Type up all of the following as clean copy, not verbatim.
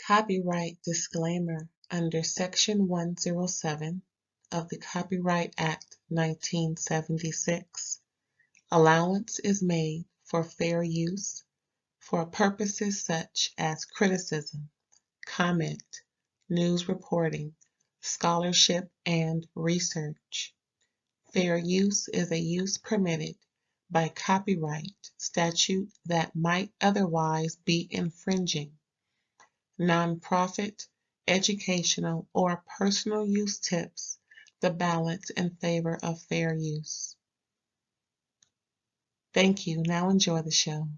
Copyright disclaimer under Section 107 of the Copyright Act 1976. Allowance is made for fair use for purposes such as criticism, comment, news reporting, scholarship, and research. Fair use is a use permitted by copyright statute that might otherwise be infringing. Nonprofit, educational, or personal use tips the balance in favor of fair use. Thank you. Now enjoy the show.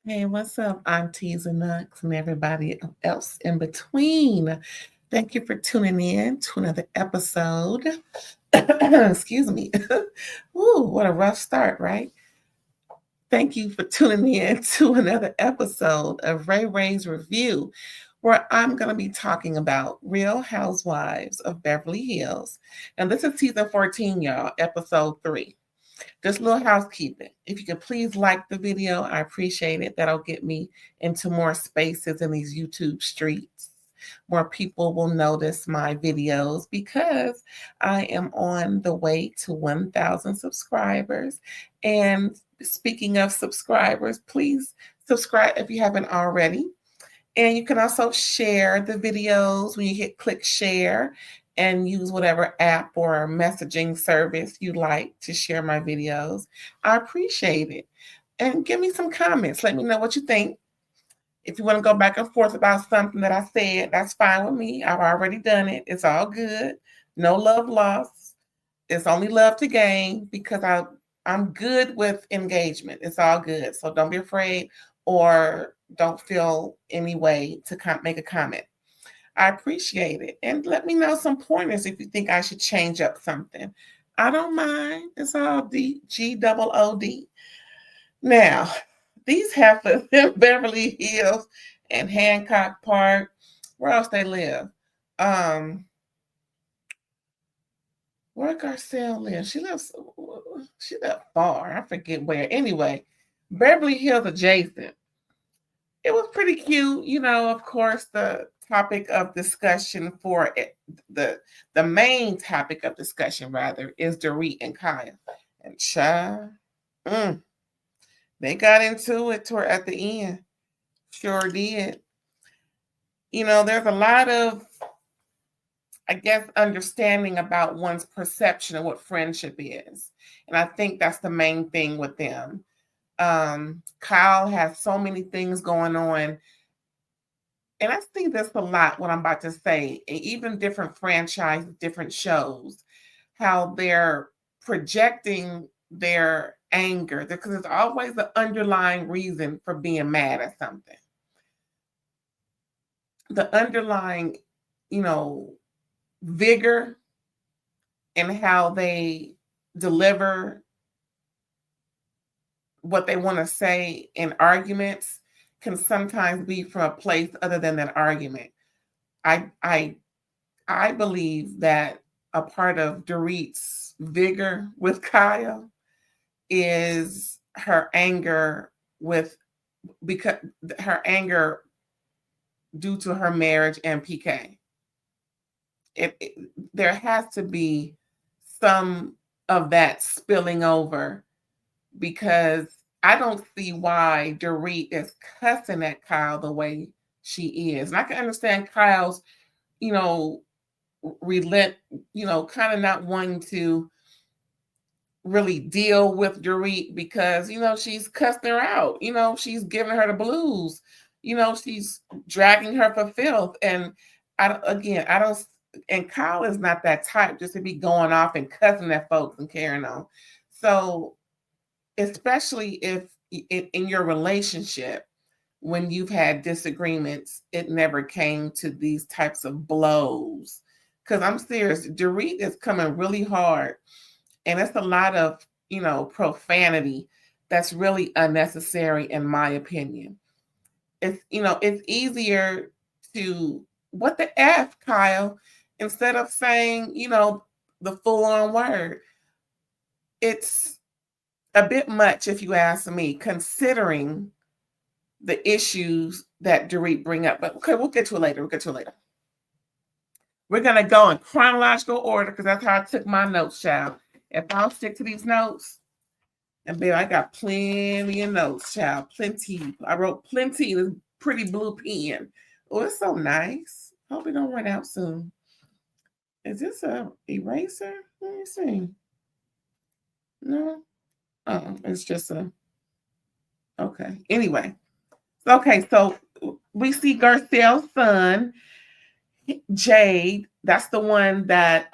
Hey, what's up, aunties and nuts and everybody else in between? Thank you for tuning in to another episode. Excuse me. Ooh, what a rough start, right? Thank you for tuning in to another episode of RAERAEs Review, where I'm going to be talking about Real Housewives of Beverly Hills. And this is season 14, y'all, episode 3. Just a little housekeeping. If you could please like the video, I appreciate it. That'll get me into more spaces in these YouTube streets. More people will notice my videos because I am on the way to 1,000 subscribers. And speaking of subscribers, please subscribe if you haven't already. And you can also share the videos when you click share and use whatever app or messaging service you like to share my videos. I appreciate it. And give me some comments. Let me know what you think. If you want to go back and forth about something that I said, that's fine with me. I've already done it. It's all good. No love lost. It's only love to gain because I'm good with engagement. It's all good. So don't be afraid or don't feel any way to make a comment. I appreciate it. And let me know some pointers if you think I should change up something. I don't mind. It's all G-O-O-D. Now, these heifers in Beverly Hills and Hancock Park, where else they live? Where Garcelle lives? She lives far. I forget where. Anyway, Beverly Hills adjacent. It was pretty cute. You know, of course, the topic of discussion for it, the main topic of discussion, rather, is Dorit and Kyle. And child, they got into it toward at the end. Sure did. You know, there's a lot of, I guess, understanding about one's perception of what friendship is. And I think that's the main thing with them. Kyle has so many things going on. And I see this a lot, what I'm about to say, and even different franchises, different shows, how they're projecting their anger, because there's always an underlying reason for being mad at something. The underlying, vigor in how they deliver what they want to say in arguments can sometimes be from a place other than that argument. I believe that a part of Dorit's vigor with Kyle is her anger because her anger due to her marriage and PK. There has to be some of that spilling over, because I don't see why Dorit is cussing at Kyle the way she is. And I can understand Kyle's, kind of not wanting to really deal with Dorit because, she's cussing her out. She's giving her the blues. She's dragging her for filth. And and Kyle is not that type just to be going off and cussing at folks and carrying on. So, especially if in your relationship, when you've had disagreements, it never came to these types of blows. Because I'm serious, Dorit is coming really hard. And it's a lot of, profanity that's really unnecessary, in my opinion. It's easier to, what the F, Kyle, instead of saying, the full-on word. It's a bit much, if you ask me, considering the issues that Dorit bring up. But okay, we'll get to it later. We're going to go in chronological order because that's how I took my notes, child. If I'll stick to these notes, and baby, I got plenty of notes, child. Plenty. I wrote plenty in this pretty blue pen. Oh, it's so nice. Hope it don't run out soon. Is this a eraser? Let me see. No? Oh, it's just a... Okay. Anyway. Okay, so we see Garcelle's son, Jade. That's the one that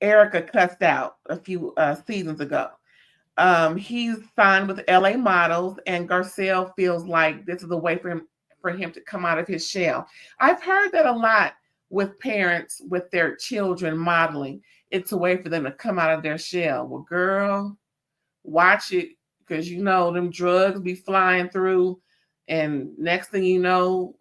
Erika cussed out a few seasons ago. He's signed with LA Models, and Garcelle feels like this is a way for him to come out of his shell. I've heard that a lot with parents with their children modeling. It's a way for them to come out of their shell. Well, girl, watch it, because you know them drugs be flying through, and next thing you know,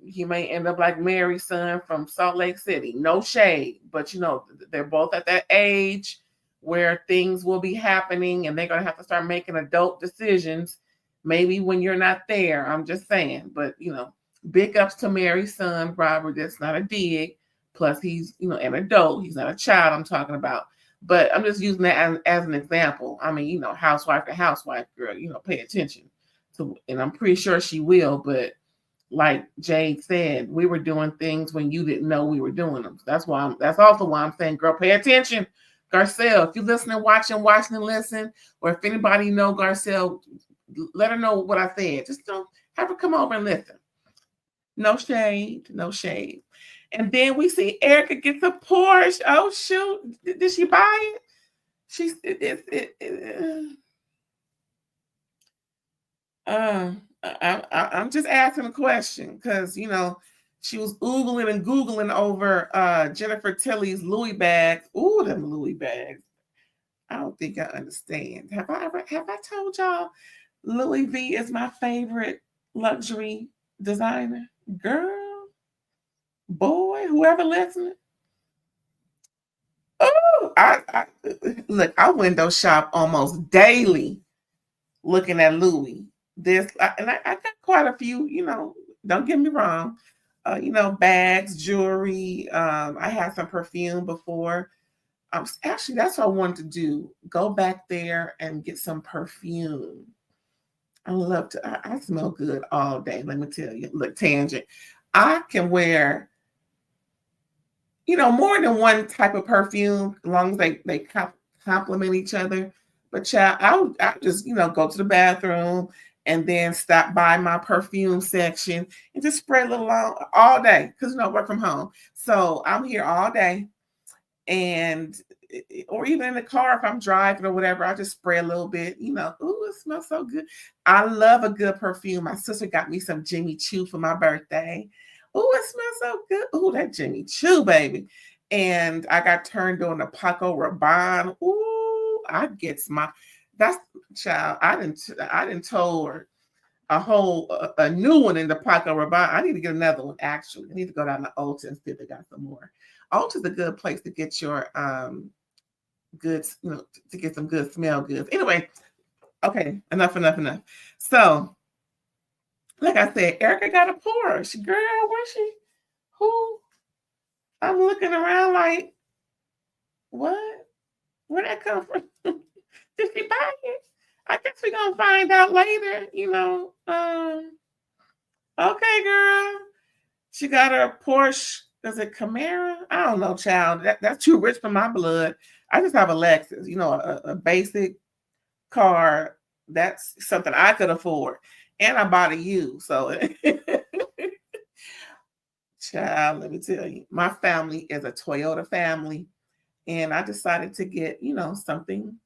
he may end up like Mary's son from Salt Lake City. No shade, but you know, they're both at that age where things will be happening and they're going to have to start making adult decisions, maybe when you're not there. I'm just saying. But, you know, big ups to Mary's son, Robert. That's not a dig. Plus, he's, you know, an adult. He's not a child I'm talking about. But I'm just using that as an example. I mean, you know, housewife to housewife, girl, you know, pay attention. So, and I'm pretty sure she will, but like Jade said, we were doing things when you didn't know we were doing them. That's also why I'm saying, girl, pay attention. Garcelle, if you listen and watch and listen, or if anybody know Garcelle, let her know what I said. Just don't have her come over and listen. No shade, no shade. And then we see Erika gets a Porsche. Oh shoot, did she buy it? I'm just asking a question because, you know, she was oogling and googling over Jennifer Tilly's Louis bags. Ooh, them Louis bags. I don't think I understand. Have I told y'all Louis V is my favorite luxury designer? Girl, boy, whoever listening. Oh, I look, I window shop almost daily looking at Louis. I got quite a few, you know, don't get me wrong. You know, bags, jewelry. I had some perfume before. Actually, that's what I wanted to do. Go back there and get some perfume. I love to, I smell good all day. Let me tell you. Look, tangent. I can wear, you know, more than one type of perfume, as long as they complement each other. But child, I'll just, you know, go to the bathroom and then stop by my perfume section and just spray a little all day because, you know, I work from home. So I'm here all day, and or even in the car if I'm driving or whatever, I just spray a little bit, you know. Ooh, it smells so good. I love a good perfume. My sister got me some Jimmy Choo for my birthday. Ooh, it smells so good. Ooh, that Jimmy Choo, baby. And I got turned on to Paco Rabanne. Ooh, I gets my, that's, child, I didn't told her a new one in the Paco Rabanne. I need to get another one, actually. I need to go down to Ulta and see if they got some more. Ulta's a good place to get your goods, you know, to get some good smell goods. Anyway, okay, enough. So, like I said, Erika got a Porsche. Girl, where's she? Who? I'm looking around like, what? Where'd that come from? Did she buy it? I guess we're gonna find out later, you know. Okay, girl. She got her Porsche. Is it Camaro? I don't know, child. That's too rich for my blood. I just have a Lexus, you know, a basic car. That's something I could afford. And I bought a used. So, child, let me tell you, my family is a Toyota family. And I decided to get, you know, something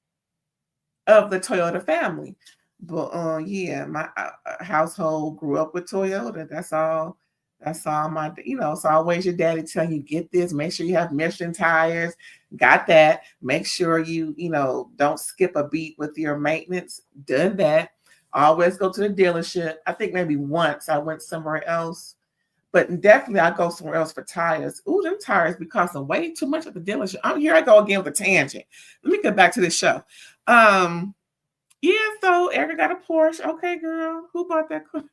of the Toyota family. But yeah, my household grew up with Toyota. That's all. That's all my, you know, it's always your daddy telling you, get this, make sure you have Michelin tires. Got that. Make sure you know, don't skip a beat with your maintenance. Done that. Always go to the dealership. I think maybe once I went somewhere else, but definitely I go somewhere else for tires. Ooh, them tires be costing way too much at the dealership. Here I go again with a tangent. Let me get back to this show. Yeah, so Erika got a Porsche. Okay, girl. Who bought that car?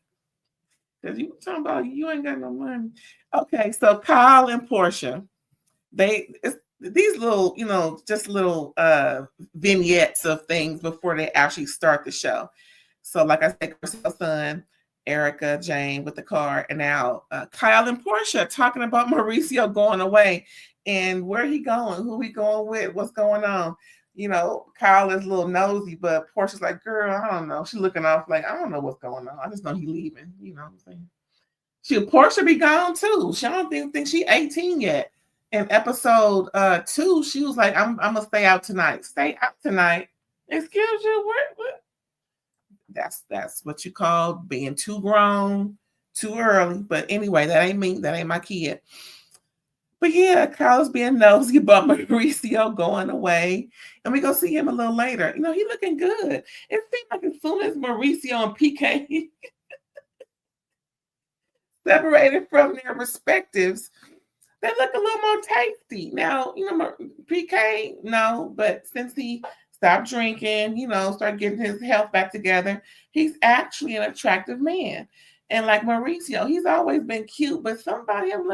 Because you talking about you ain't got no money. Okay, so Kyle and Portia, it's these little, just little vignettes of things before they actually start the show. So, like I said, Garcelle's son, Erika, Jane with the car, and now Kyle and Portia talking about Mauricio going away and where he going, who he going with, what's going on. Kyle is a little nosy, but Portia's like, girl, I don't know. She's looking off like, I don't know what's going on. I just know he leaving. You know what I'm saying? Portia be gone too. She don't think she 18 yet. In episode 2, she was like, I'm gonna stay out tonight. Stay out tonight. Excuse you, what? That's what you call being too grown, too early. But anyway, that ain't me. That ain't my kid. But yeah, Kyle's being nosy about Mauricio going away. And we go see him a little later. He looking good. It seems like as soon as Mauricio and PK separated from their respectives, they look a little more tasty. Now, PK, no, but since he stopped drinking, started getting his health back together, he's actually an attractive man. And like Mauricio, he's always been cute, but somebody else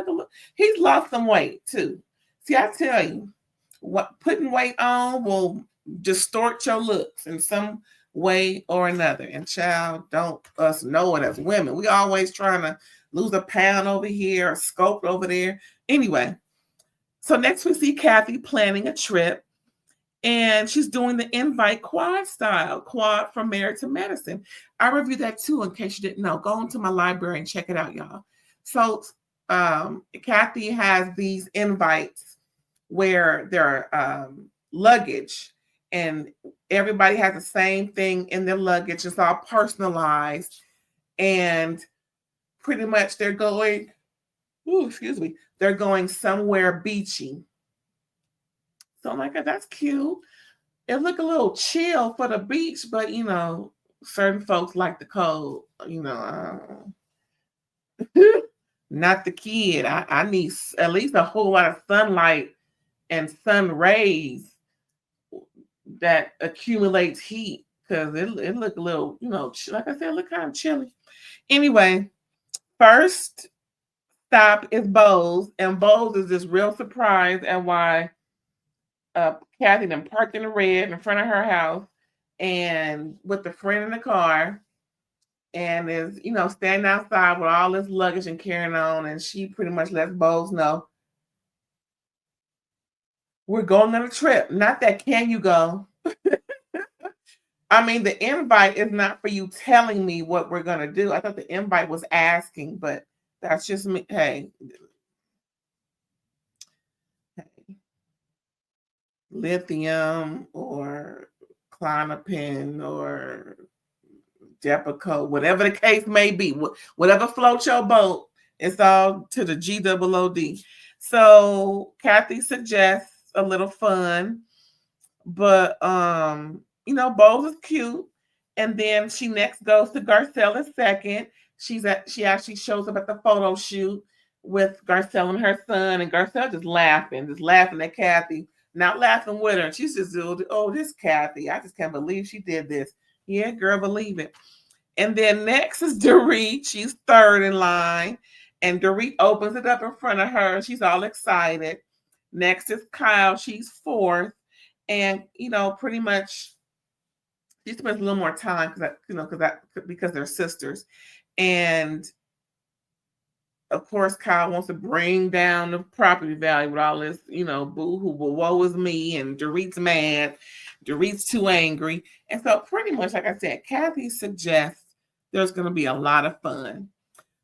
he's lost some weight too. See, I tell you, what putting weight on will distort your looks in some way or another. And child, don't us know it as women. We always trying to lose a pound over here, a sculpt over there. Anyway, so next we see Kathy planning a trip, and she's doing the invite quad style, quad from Married to Medicine. I reviewed that too, in case you didn't know. Go into my library and check it out, y'all. So Kathy has these invites where there are luggage, and everybody has the same thing in their luggage. It's all personalized, and pretty much they're going, they're going somewhere beachy. So I'm like, that's cute. It look a little chill for the beach, but certain folks like the cold. Not the kid. I need at least a whole lot of sunlight and sun rays that accumulates heat, because it look a little, like I said, it look kind of chilly. Anyway, first stop is Bose, and Bose is just real surprised at why Kathy then parked in the red in front of her house, and with the friend in the car, and is standing outside with all this luggage and carrying on, and she pretty much lets Bose know, we're going on a trip. Not that can you go. I mean, the invite is not for you telling me what we're gonna do. I thought the invite was asking, but that's just me. Hey, lithium or Clonopin or Depakote, whatever the case may be, whatever floats your boat, it's all to the GOOD. So Kathy suggests a little fun, but Bose is cute. And then she next goes to Garcelle in second. She actually shows up at the photo shoot with Garcelle and her son, and Garcelle just laughing at Kathy, not laughing with her. And she's just, oh, this Kathy, I just can't believe she did this. Yeah, girl, believe it. And then next is Dorit. She's third in line. And Dorit opens it up in front of her. She's all excited. Next is Kyle. She's fourth. And, pretty much she spends a little more time because they're sisters. And of course, Kyle wants to bring down the property value with all this, boo hoo, woe is me, and Dorit's mad. Dorit's too angry. And so pretty much, like I said, Kathy suggests there's going to be a lot of fun.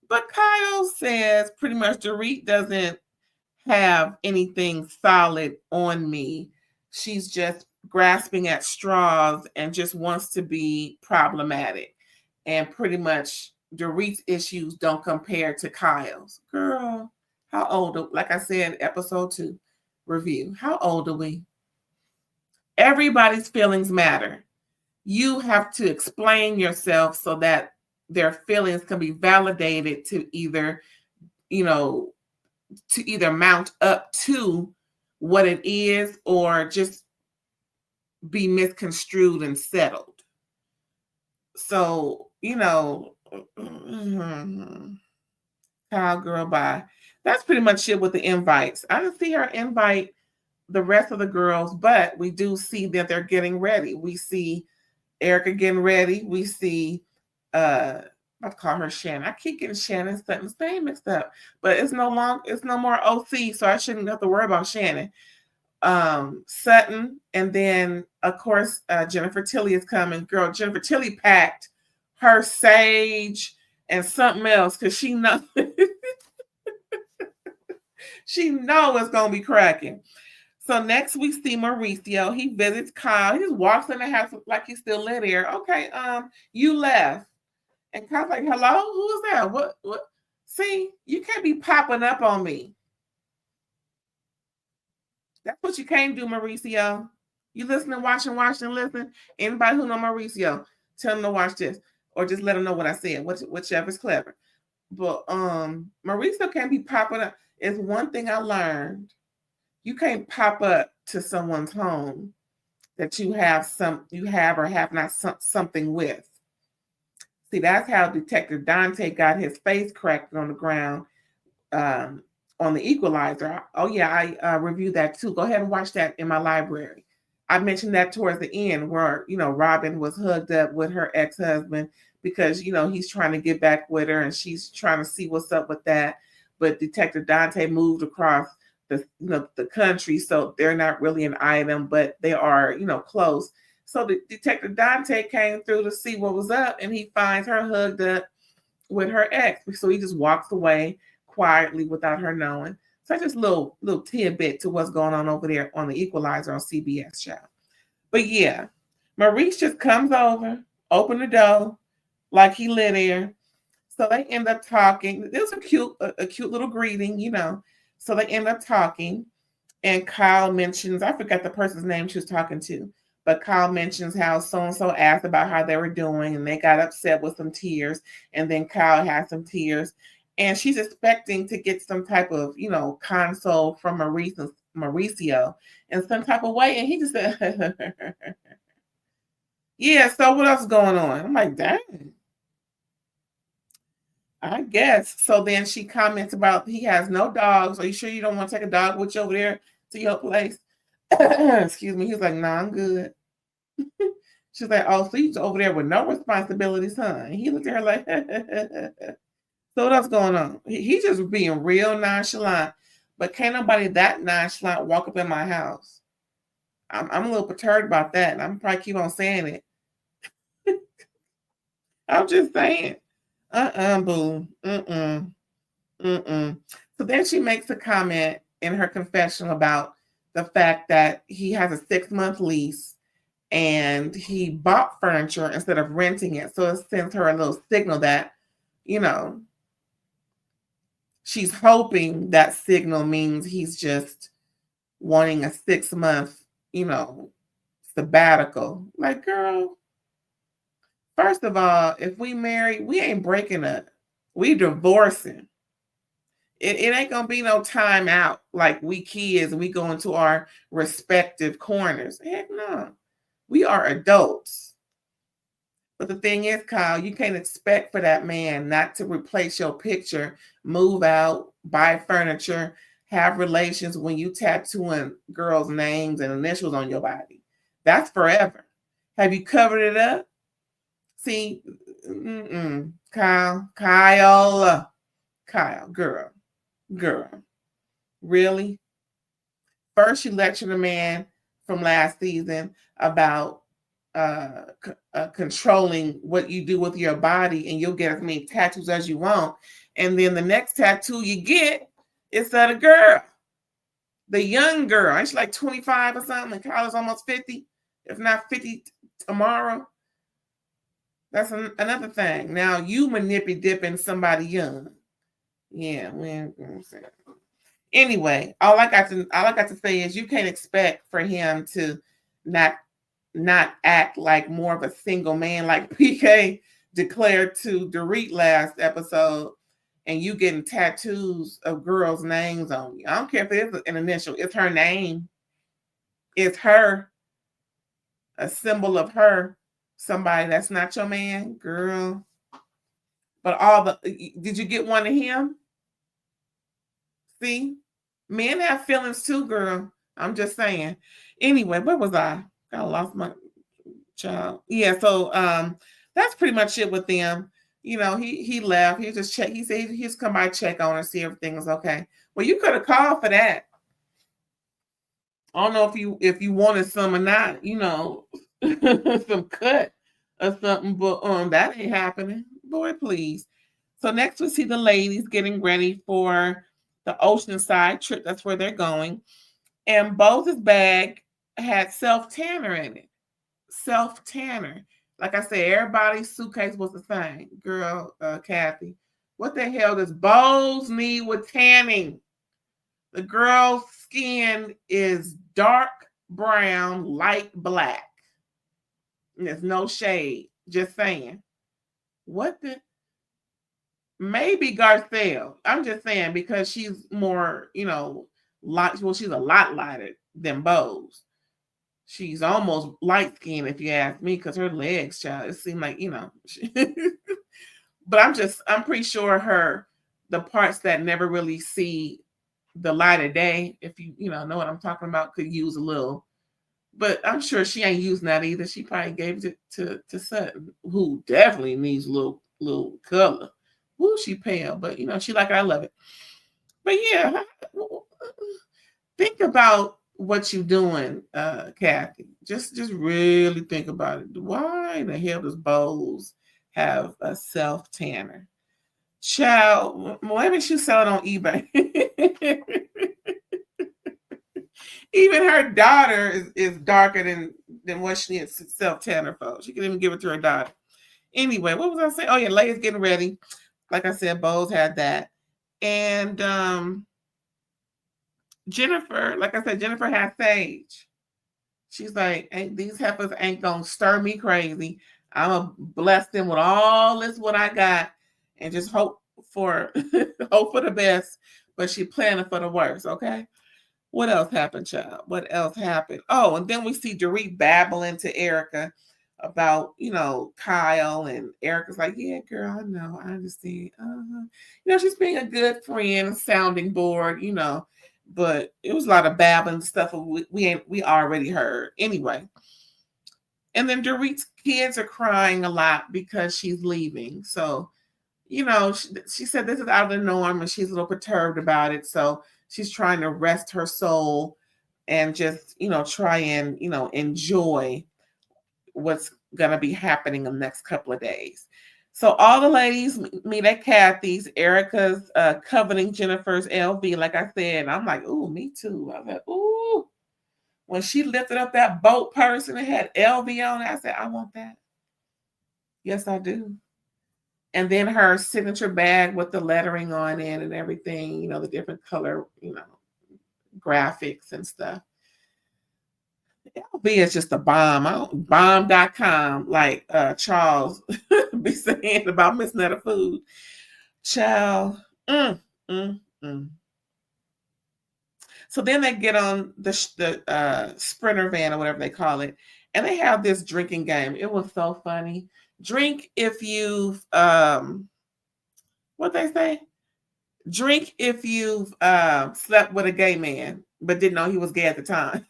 But Kyle says pretty much Dorit doesn't have anything solid on me. She's just grasping at straws and just wants to be problematic. And pretty much Dorit's issues don't compare to Kyle's. Girl, how old are, like I said, episode 2 review, how old are we? Everybody's feelings matter. You have to explain yourself so that their feelings can be validated to either mount up to what it is or just be misconstrued and settled. So, Cowgirl, bye. That's pretty much it with the invites. I didn't see her invite the rest of the girls, but we do see that they're getting ready. We see Erika getting ready. We see I call her Shannon. I keep getting Shannon Sutton's name mixed up, but it's no more OC, so I shouldn't have to worry about Shannon. Sutton, and then of course Jennifer Tilly is coming. Girl, Jennifer Tilly packed her sage and something else because she knows she know it's gonna be cracking. So next we see Mauricio. He visits Kyle. He just walks in the house like he's still in there. Okay, you left. And Kyle's like, hello, who is that? What? See, you can't be popping up on me. That's what you can't do, Mauricio. You listen and watch and listen. Anybody who know Mauricio, tell them to watch this. Or just let them know what I said, whichever's clever. But Mauricio can't be popping up. It's one thing I learned. You can't pop up to someone's home that you have or have not something with. See, that's how Detective Dante got his face cracked on the ground on the Equalizer. Oh yeah, I reviewed that too. Go ahead and watch that in my library. I mentioned that towards the end where, Robin was hugged up with her ex-husband because, he's trying to get back with her and she's trying to see what's up with that. But Detective Dante moved across the country, so they're not really an item, but they are, close. So the Detective Dante came through to see what was up, and he finds her hugged up with her ex. So he just walks away quietly without her knowing. So just little tidbit to what's going on over there on the Equalizer on CBS show. But yeah, Maurice just comes over, open the door like he lit there. So they end up talking. It was a cute little greeting, So they end up talking, and Kyle mentions, I forgot the person's name she was talking to, but Kyle mentions how so-and-so asked about how they were doing, and they got upset with some tears, and then Kyle had some tears, and she's expecting to get some type of, console from Mauricio in some type of way, and he just said, yeah, so what else is going on? I'm like, dang. I guess. So then she comments about he has no dogs. Are you sure you don't want to take a dog with you over there to your place? Excuse me. He's like, no, I'm good. She's like, oh, so he's over there with no responsibilities, huh? And he looked at her like, so what else going on? He's just being real nonchalant. But can't nobody that nonchalant walk up in my house. I'm a little perturbed about that. And I'm probably keep on saying it. I'm just saying. Boo. So then she makes a comment in her confessional about the fact that he has a 6-month lease and he bought furniture instead of renting it. So it sends her a little signal that, she's hoping that signal means he's just wanting a 6-month, sabbatical. Like, girl, first of all, if we marry, we ain't breaking up. We divorcing. It ain't gonna be no time out like we kids and we go into our respective corners. Heck no. We are adults. But the thing is, Kyle, you can't expect for that man not to replace your picture, move out, buy furniture, have relations when you tattooing girls' names and initials on your body. That's forever. Have you covered it up? See, Kyle, girl, really? First, you lectured a man from last season about controlling what you do with your body, and you'll get as many tattoos as you want. And then the next tattoo you get is that a girl, the young girl. Ain't she like 25 or something? And Kyle's almost 50, if not 50 tomorrow. That's another thing. Now you dipping somebody young. Yeah, anyway, all I got to say is you can't expect for him to not act like more of a single man like PK declared to Dorit last episode, and you getting tattoos of girls' names on you. I don't care if it is an initial, it's her name. It's her, a symbol of her. Somebody that's not your man, girl. But all the did you get one of him? See, men have feelings too, girl. I'm just saying. Anyway, where was I? I lost my child. Yeah, so that's pretty much it with them. You know, he left. He just check. He said he's come by check on her, see everything was okay. Well, you could have called for that. I don't know if you wanted some or not. You know, some cut or something, but that ain't happening. Boy, please. So next we see the ladies getting ready for the oceanside trip. That's where they're going. And Bose's bag had self tanner in it. Self tanner. Like I said, everybody's suitcase was the same. Girl, Kathy, what the hell does Bose need with tanning? The girl's skin is dark brown, light black. And there's no shade. Just saying. What the? Maybe Garcelle. I'm just saying because she's more, light. Well, she's a lot lighter than Bose. She's almost light skinned if you ask me, because her legs, child, it seemed like, but I'm pretty sure the parts that never really see the light of day, if you know what I'm talking about, could use a little. But I'm sure she ain't using that either. She probably gave it to Sutton, who definitely needs a little color. Woo, she pale, but she like it. I love it. But yeah, think about what you're doing, Kathy. Just really think about it. Why in the hell does Bose have a self tanner? Child, maybe she sell it on eBay. Even her daughter is darker than what she is self tanner for. She can even give it to her daughter. Anyway, what was I saying? Oh yeah, Leia's getting ready. Like I said, Bose had that. And Jennifer, like I said, Jennifer has sage. She's like, these heifers ain't gonna stir me crazy. I'm gonna bless them with all this what I got, and just hope for hope for the best. But she planning for the worst. Okay. What else happened, child? What else happened? Oh, and then we see Dorit babbling to Erika about, Kyle, and Erika's like, yeah, girl, I know, I understand. She's being a good friend, sounding board, but it was a lot of babbling stuff we already heard anyway. And then Dorit's kids are crying a lot because she's leaving. So, she said this is out of the norm and she's a little perturbed about it. So she's trying to rest her soul and just, try and, enjoy what's going to be happening in the next couple of days. So all the ladies meet at Kathy's. Erika's coveting Jennifer's LV, like I said. I'm like, ooh, me too. I was like, ooh. When she lifted up that boat purse and it had LV on it, I said, I want that. Yes, I do. And then her signature bag with the lettering on it and everything, the different color, graphics and stuff. LV is just a bomb. Bomb.com, like Charles be saying about Miss Netta Food. Child. Mm. So then they get on the Sprinter van or whatever they call it, and they have this drinking game. It was so funny. Drink if you've what they say? Drink if you've slept with a gay man, but didn't know he was gay at the time.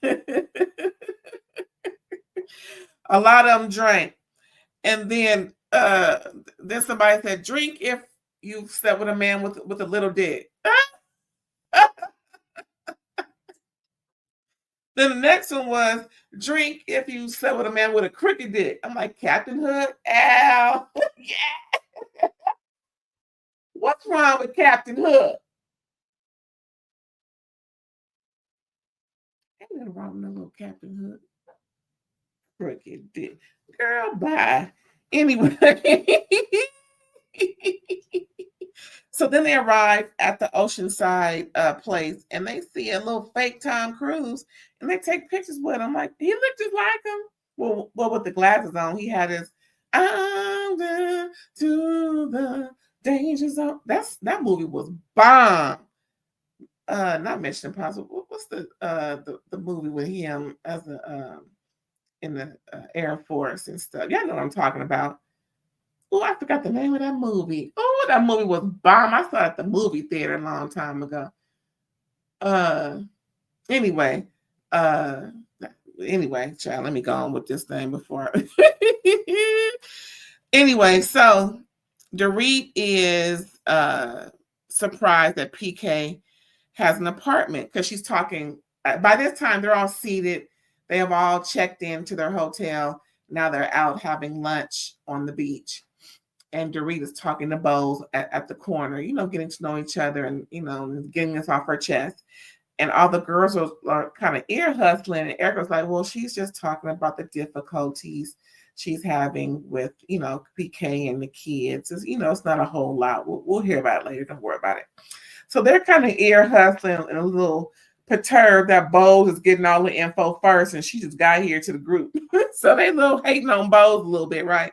A lot of them drank. And then somebody said, drink if you've slept with a man with a little dick. Then the next one was, drink if you slept with a man with a crooked dick. I'm like, Captain Hood? Ow. Yeah. What's wrong with Captain Hood? Ain't nothing wrong with no little Captain Hood. Crooked dick. Girl, bye. Anyway. So then they arrive at the oceanside place and they see a little fake Tom Cruise and they take pictures with him. Like, he looked just like him. Well, with the glasses on, he had his "I'm down to the danger zone." That movie was bomb. Not Mission Impossible. What's the movie with him as a in the Air Force and stuff. Y'all know what I'm talking about. Oh, I forgot the name of that movie. Oh, that movie was bomb. I saw it at the movie theater a long time ago. Uh, anyway, uh, child, let me go on with this thing before. Anyway, so Dorit is surprised that PK has an apartment because she's talking. By this time, they're all seated. They have all checked into their hotel. Now they're out having lunch on the beach. And Dorit is talking to Bose at the corner, getting to know each other and, getting this off her chest. And all the girls are kind of ear hustling. And Erika's like, well, she's just talking about the difficulties she's having with, PK and the kids. It's not a whole lot. We'll hear about it later. Don't worry about it. So they're kind of ear hustling and a little perturbed that Bose is getting all the info first and she just got here to the group. So they a little hating on Bose a little bit, right?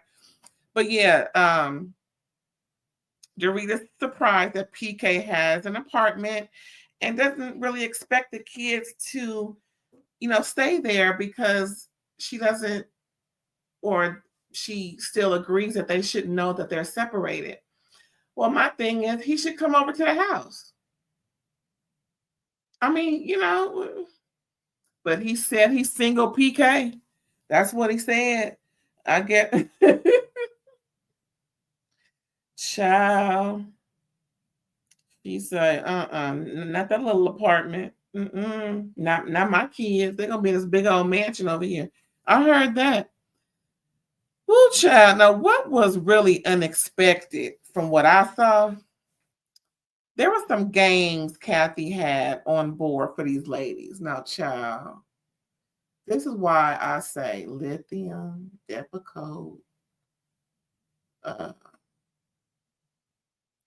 But yeah, Dorit is surprised that PK has an apartment and doesn't really expect the kids to, stay there because she doesn't, or she still agrees that they shouldn't know that they're separated. Well, my thing is he should come over to the house. I mean, but he said he's single PK. That's what he said. I get child. She said, not that little apartment. Not my kids. They're gonna be in this big old mansion over here. I heard that. Ooh, child. Now, what was really unexpected from what I saw? There were some games Kathy had on board for these ladies. Now, child, this is why I say lithium, Depakote,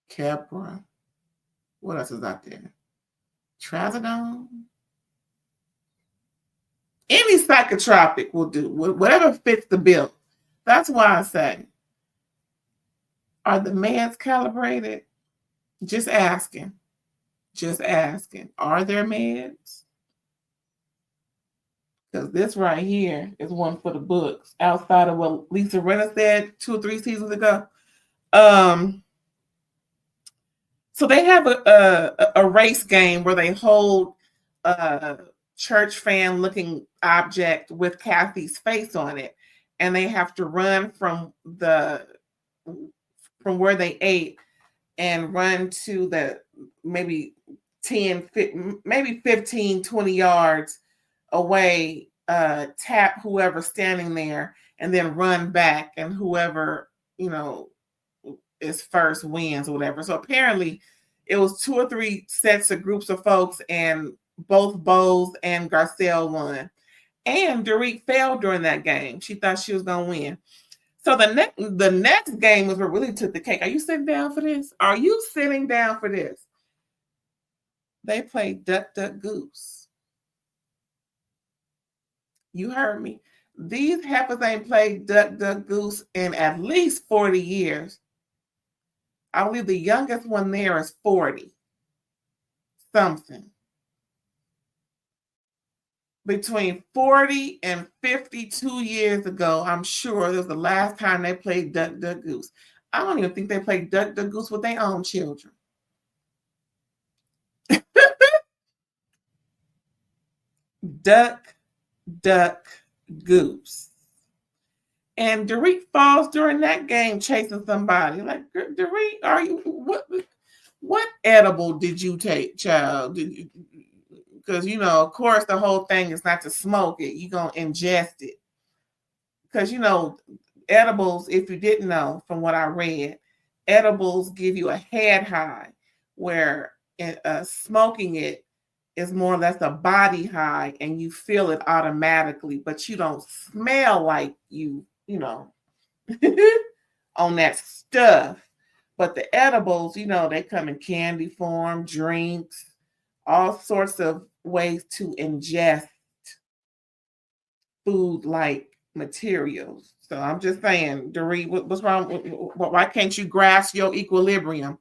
Kepra. What else is out there? Trazodone. Any psychotropic will do. Whatever fits the bill. That's why I say, are the meds calibrated? Just asking. Are there meds? Because this right here is one for the books. Outside of what Lisa Rinna said 2 or 3 seasons ago. So they have a race game where they hold a church fan looking object with Kathy's face on it, and they have to run from where they ate and run to the maybe 10, maybe 15, 20 yards away, tap whoever's standing there, and then run back, and whoever, is first wins or whatever. So apparently it was 2 or 3 sets of groups of folks, and both Bose and Garcelle won. And Dorit failed during that game. She thought she was going to win. So the next game was what really took the cake. Are you sitting down for this? Are you sitting down for this? They played Duck, Duck, Goose. You heard me. These heifers ain't played Duck, Duck, Goose in at least 40 years. I believe the youngest one there is 40 something. Between 40 and 52 years ago, I'm sure this was the last time they played Duck, Duck, Goose. I don't even think they played Duck, Duck, Goose with their own children. Duck, Duck, Goose. And Dorit falls during that game chasing somebody. Like, Dorit, are you what edible did you take, child? Because of course, the whole thing is not to smoke it. You're gonna ingest it. Because edibles, if you didn't know from what I read, edibles give you a head high, where smoking it is more or less a body high, and you feel it automatically, but you don't smell like you on that stuff. But the edibles, they come in candy form, drinks, all sorts of ways to ingest food-like materials. So I'm just saying, Dorit, what's wrong? Why can't you grasp your equilibrium?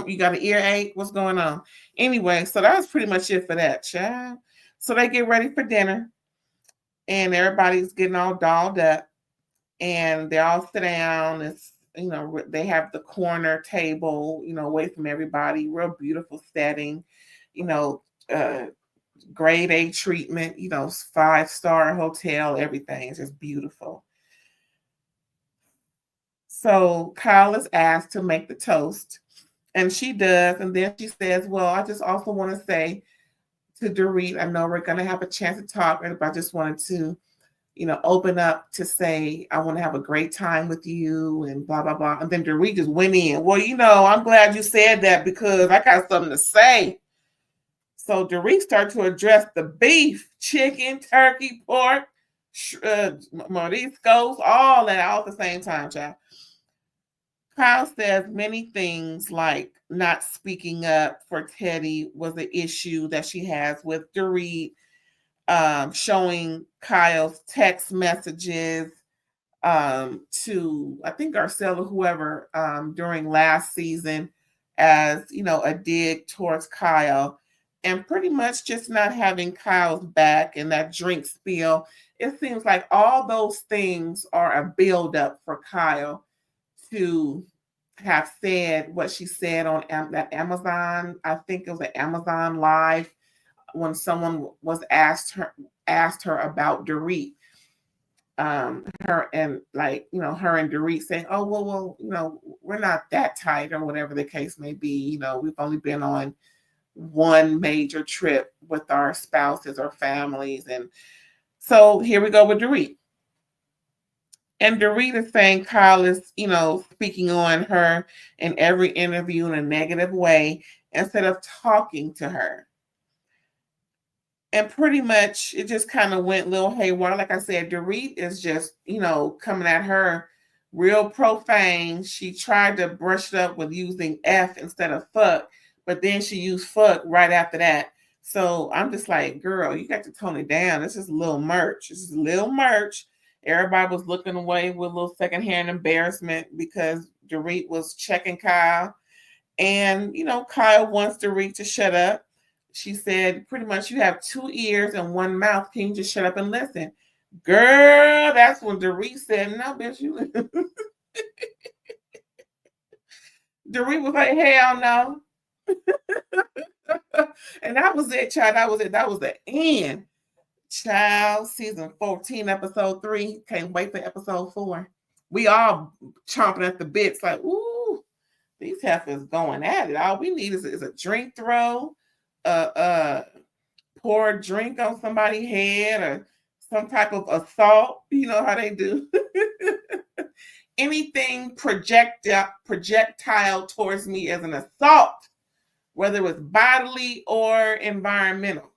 You got an earache? What's going on? Anyway, so that was pretty much it for that, child. So they get ready for dinner. and everybody's getting all dolled up, and they all sit down. It's, they have the corner table, away from everybody, real beautiful setting, you know, uh, grade A treatment, 5-star hotel, everything is just beautiful. So Kyle is asked to make the toast, and she does. And then she says, well, I just also want to say to Dorit, I know we're going to have a chance to talk, but I just wanted to, open up to say, I want to have a great time with you and blah, blah, blah. And then Dorit just went in. Well, I'm glad you said that because I got something to say. So Dorit started to address the beef, chicken, turkey, pork, Mauricio, all that all at the same time, child. Kyle says many things like not speaking up for Teddy was an issue that she has with Dorit, showing Kyle's text messages to, I think, Garcelle or whoever, during last season as, a dig towards Kyle, and pretty much just not having Kyle's back and that drink spill. It seems like all those things are a buildup for Kyle to have said what she said on that Amazon, I think it was an Amazon Live, when someone was asked her about Dorit. Her and her and Dorit saying, oh, well, we're not that tight, or whatever the case may be. We've only been on one major trip with our spouses or families. And so here we go with Dorit. And Dorit is saying Kyle is, speaking on her in every interview in a negative way instead of talking to her. And pretty much it just kind of went a little haywire. Like I said, Dorit is just, coming at her real profane. She tried to brush it up with using F instead of fuck, but then she used fuck right after that. So I'm just like, girl, you got to tone it down. This is a little merch. This is a little merch. Everybody was looking away with a little secondhand embarrassment because Dorit was checking Kyle. And, Kyle wants Dorit to shut up. She said, pretty much, you have 2 ears and 1 mouth. Can you just shut up and listen? Girl, that's when Dorit said, no, bitch, you. Dorit was like, hell no. And that was it, child. That was it. That was the end. Child, season 14, episode 3. Can't wait for episode 4. We all chomping at the bits like, ooh, these heifers going at it. All we need is a drink throw, pour a drink on somebody's head, or some type of assault. You know how they do. Anything projectile towards me as an assault, whether it's bodily or environmental.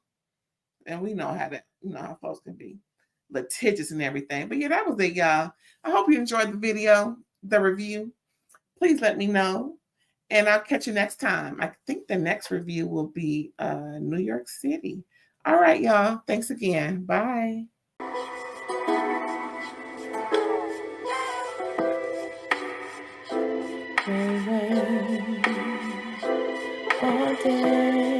And we know how how folks can be litigious and everything. But yeah, that was it, y'all. I hope you enjoyed the video, the review. Please let me know. And I'll catch you next time. I think the next review will be New York City. All right, y'all. Thanks again. Bye. All day.